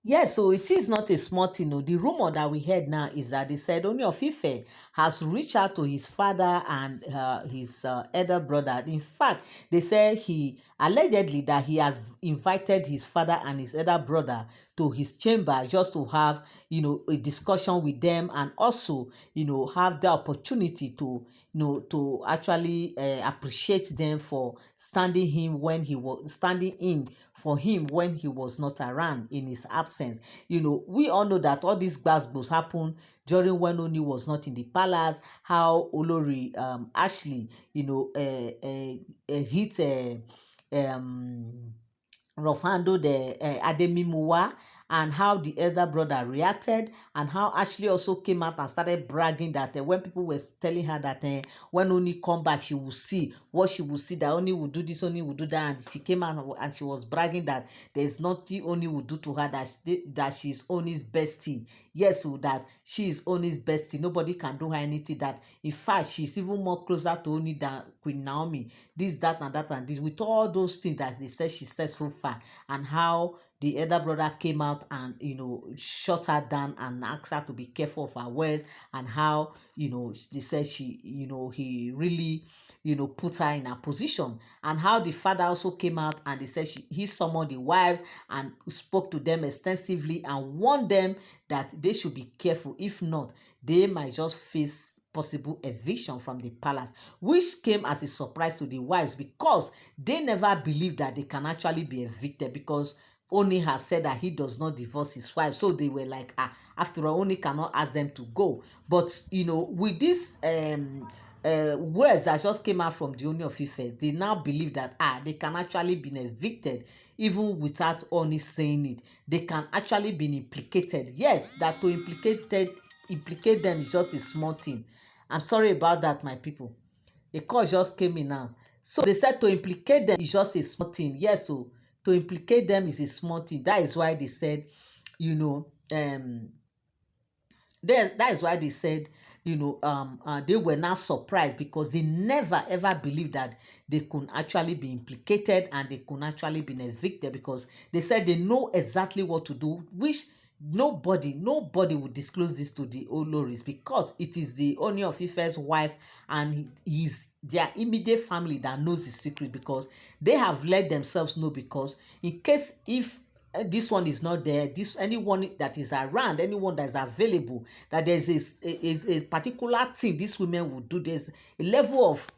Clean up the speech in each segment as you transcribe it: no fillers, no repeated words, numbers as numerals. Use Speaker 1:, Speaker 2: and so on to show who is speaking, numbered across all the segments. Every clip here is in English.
Speaker 1: Yes, so it is not a small thing. No. The rumor that we heard now is that they said Ooni of Ife has reached out to his father and his elder brother. In fact, they say he allegedly that he had invited his father and his elder brother to his chamber just to have, a discussion with them, and also, have the opportunity to, to actually appreciate them for standing in for him when he was not around in his absence. We all know that all these gbasgbos happened during when Oni was not in the palace. How Olori Ashley, hit rough handled the Ademimuwa, and how the elder brother reacted, and how Ashley also came out and started bragging that when people were telling her that when Oni come back she will see what she will see, that Oni will do this, Oni will do that, and she came out and she was bragging that there's nothing Oni will do to her, that she's Oni's bestie. Yes, so that she is Oni's bestie, nobody can do her anything, that in fact she's even more closer to Oni than Queen Naomi, this, that, and that, and this, with all those things that they said she said so far. And how the elder brother came out and shut her down and asked her to be careful of her words, and how they said she he really put her in a position, and how the father also came out and they said he summoned the wives and spoke to them extensively and warned them that they should be careful. If not, they might just face possible eviction from the palace, which came as a surprise to the wives, because they never believed that they can actually be evicted, because Oni has said that he does not divorce his wife. So they were like, after all, Oni cannot ask them to go. But with this words that just came out from the Ooni of Ife, they now believe that they can actually be evicted even without Oni saying it. They can actually be implicated. Yes, that to implicate them is just a small thing. I'm sorry about that, my people. A call just came in now. So they said to implicate them is just a small thing. Yes, so to implicate them is a small thing. That is why they said, you know, that is why they said, they were not surprised, because they never ever believed that they could actually be implicated and they could actually be evicted, because they said they know exactly what to do, which nobody would disclose this to the Oloris, because it is the Ooni of Ife's wife and his their immediate family that knows the secret, because they have let themselves know, because in case if this one is not there, this anyone that is around, anyone that is available, that there's a particular thing these women will do, there's a level of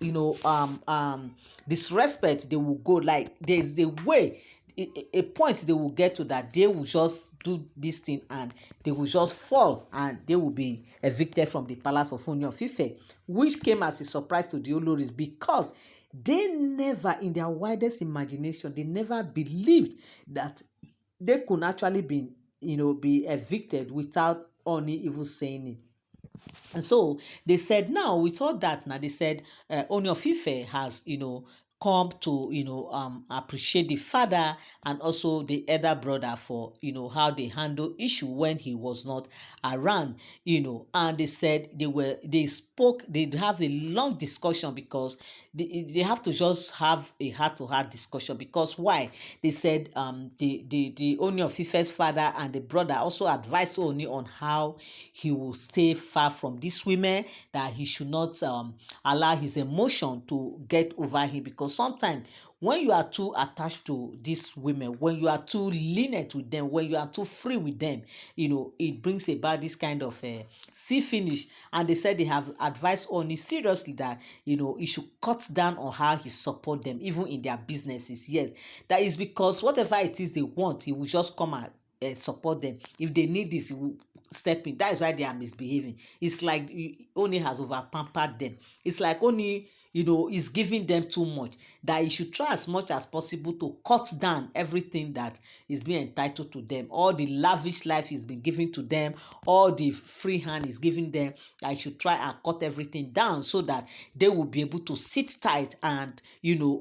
Speaker 1: disrespect they will go, like there's a way, a point they will get to, that they will just do this thing and they will just fall and they will be evicted from the palace of Ooni of Ife, which came as a surprise to the Oloris, because they never in their widest imagination, they never believed that they could actually be evicted without Oni even saying it. And so they said, now with all that, now they said Ooni of Ife has come to appreciate the father and also the elder brother for how they handle issue when he was not around, and they said they have a long discussion, because they have to just have a heart to heart discussion, because why? They said the Ooni of Ife's father and the brother also advised Ooni on how he will stay far from these women, that he should not allow his emotion to get over him, because sometimes when you are too attached to these women, when you are too lenient with them, when you are too free with them, it brings about this kind of see finish. And they said they have advised Oni seriously that he should cut down on how he support them even in their businesses. Yes, that is because whatever it is they want, he will just come and support them. If they need this, he will step in. That is why they are misbehaving. It's like Oni has over pampered them. It's like Oni is giving them too much, that he should try as much as possible to cut down everything that is being entitled to them, all the lavish life he's been giving to them, all the free hand he's giving them, that he should try and cut everything down, so that they will be able to sit tight. And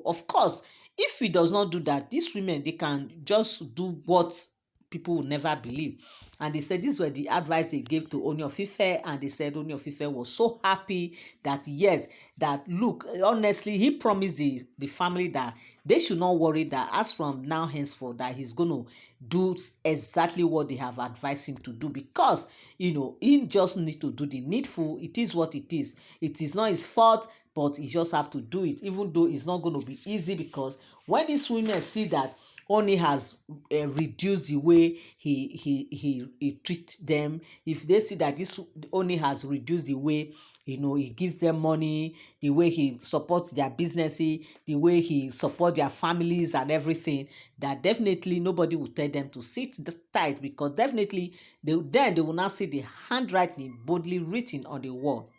Speaker 1: of course, if he does not do that, these women, they can just do what people will never believe. And they said these were the advice they gave to Ooni of Ife, and they said Ooni of Ife was so happy that yes, that look, honestly, he promised the family that they should not worry, that as from now henceforth that he's going to do exactly what they have advised him to do, because he just need to do the needful. It is what it is. It is not his fault, but he just have to do it, even though it's not going to be easy, because when these women see that Ooni has reduced the way he treat them, if they see that this Ooni has reduced the way he gives them money, the way he supports their businesses, the way he supports their families and everything, that definitely nobody will tell them to sit tight, because definitely then they will now see the handwriting boldly written on the wall.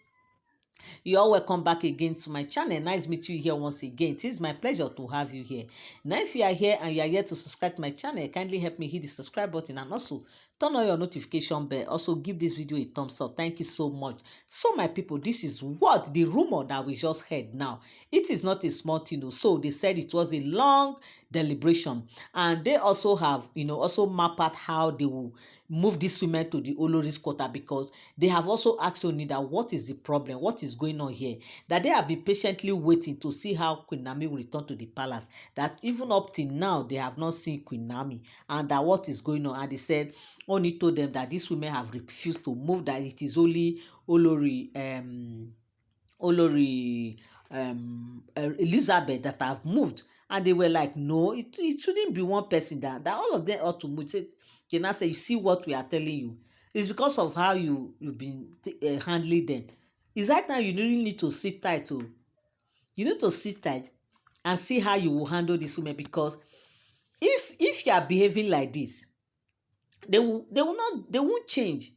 Speaker 1: You all welcome back again to my channel. Nice meet you here once again. It is my pleasure to have you here. Now, if you are here and you are here to subscribe to my channel, kindly help me hit the subscribe button and also turn on your notification bell. Also, give this video a thumbs up. Thank you so much. So, my people, this is what the rumor that we just heard now. It is not a small thing. So, they said it was a long deliberation, and they also have, also map out how they will move these women to the Oloris quarter, because they have also asked Ooni that what is the problem, what is going on here, that they have been patiently waiting to see how Queen Naomi will return to the palace, that even up till now they have not seen Queen Naomi, and that what is going on. And they said Ooni told them that these women have refused to move, that it is only Olori Elizabeth that have moved. And they were like, no, it shouldn't be one person, that all of them ought to move. They now say, you see what we are telling you, it's because of how you've been handling them. It's right now you really need to sit tight. You need to sit tight and see how you will handle this woman, because if you are behaving like this, they won't change.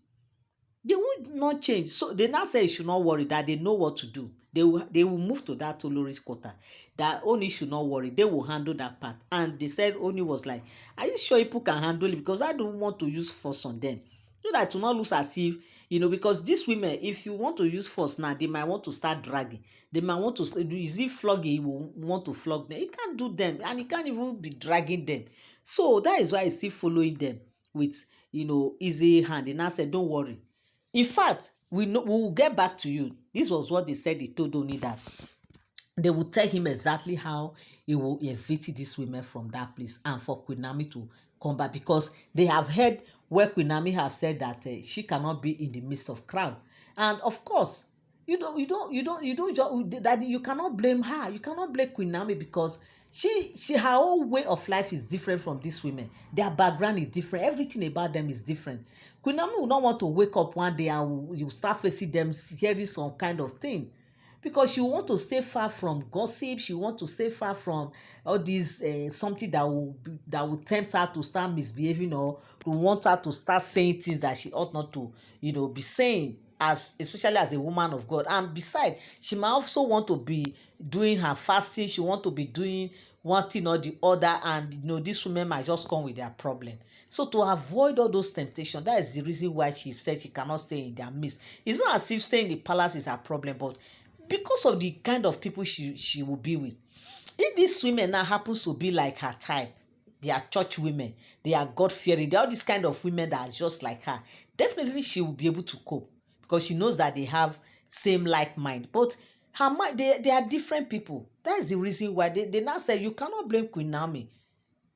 Speaker 1: They would not change. So they now say you should not worry, that they know what to do. They will move to that Olori's quarter. That Ooni should not worry. They will handle that part. And they said Ooni was like, are you sure people can handle it? Because I don't want to use force on them. So that to not lose as if, because these women, if you want to use force now, they might want to start dragging. They might want to, is it flogging? He will want to flog them. He can't do them, and he can't even be dragging them. So that is why he's still following them with, easy hand. And I said, don't worry. In fact, we will get back to you. This was what they said. They told Ooni that they will tell him exactly how he will evict these women from that place, and for Queen Naomi to come back, because they have heard where Queen Naomi has said that she cannot be in the midst of crowd. And of course, you cannot blame her. You cannot blame Queen Naomi, because her whole way of life is different from these women. Their background is different. Everything about them is different. Queen Naomi will not want to wake up one day and you start facing them hearing some kind of thing, because she want to stay far from gossip. She want to stay far from all these something that will tempt her to start misbehaving, or to want her to start saying things that she ought not to be saying, especially as a woman of God. And besides, she might also want to be doing her fasting. She want to be doing one thing or the other, and these women might just come with their problem. So to avoid all those temptations, that is the reason why she said she cannot stay in their midst. It's not as if staying in the palace is her problem, but because of the kind of people she will be with. If these women now happens to be like her type, they are church women, they are God-fearing, they are all these kind of women that are just like her, definitely she will be able to cope, because she knows that they have same like mind. But her mind, they are different people. That is the reason why they now say you cannot blame Queen Naomi.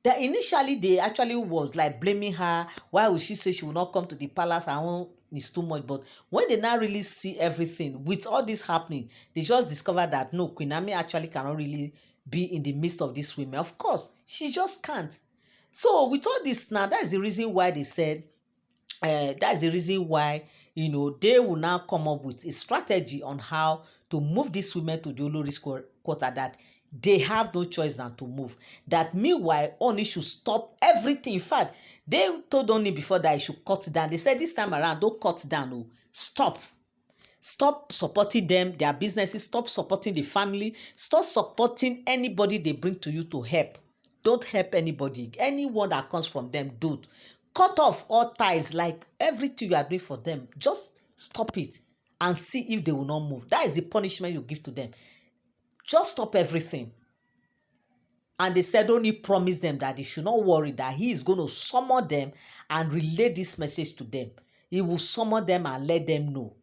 Speaker 1: That initially they actually was like blaming her. Why would she say she will not come to the palace? Her own is too much. But when they now really see everything with all this happening, they just discover that no, Queen Naomi actually cannot really be in the midst of these women. Of course, she just can't. So with all this now, that's the reason why they said, that's the reason why they will now come up with a strategy on how to move these women to the Oloris quarter, that they have no choice than to move. That meanwhile, Ooni should stop everything. In fact, they told Ooni before that he should cut down. They said this time around, don't cut down. No, stop. Stop supporting them, their businesses. Stop supporting the family. Stop supporting anybody they bring to you to help. Don't help anybody. Anyone that comes from them, don't. Cut off all ties, like everything you are doing for them. Just stop it and see if they will not move. That is the punishment you give to them. Just stop everything. And they said Oni promised them that they should not worry, that he is going to summon them and relay this message to them. He will summon them and let them know.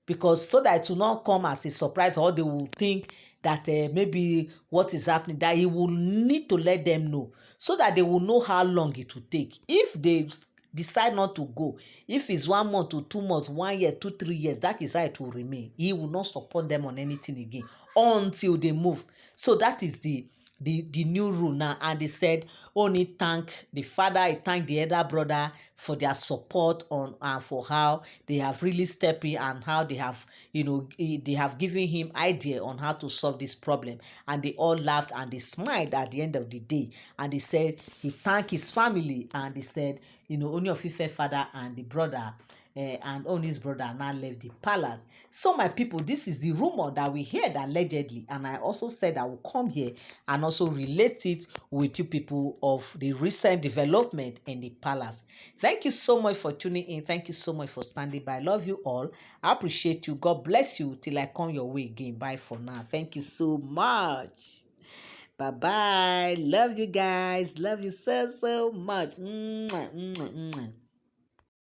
Speaker 1: Because so that it will not come as a surprise, or they will think that maybe what is happening, that he will need to let them know so that they will know how long it will take. If they decide not to go, if it's 1 month to 2 months, 1 year, 2, 3 years, that is how it will remain. He will not support them on anything again until they move. So that is the new rule now. And they said Oni thank the father, he thanked the elder brother for their support on and for how they have really stepped in, and how they have, they have given him idea on how to solve this problem. And they all laughed and they smiled at the end of the day. And they said he thanked his family, and they said, Ooni of Ife father and the brother and Ooni's brother now left the palace. So my people, this is the rumor that we heard allegedly, and I also said I will come here and also relate it with you people of the recent development in the palace. Thank you so much for tuning in. Thank you so much for standing by. I love you all. I appreciate you. God bless you till I come your way again. Bye for now. Thank you so much. Bye-bye. Love you guys. Love you so much. Mwah, mwah, mwah.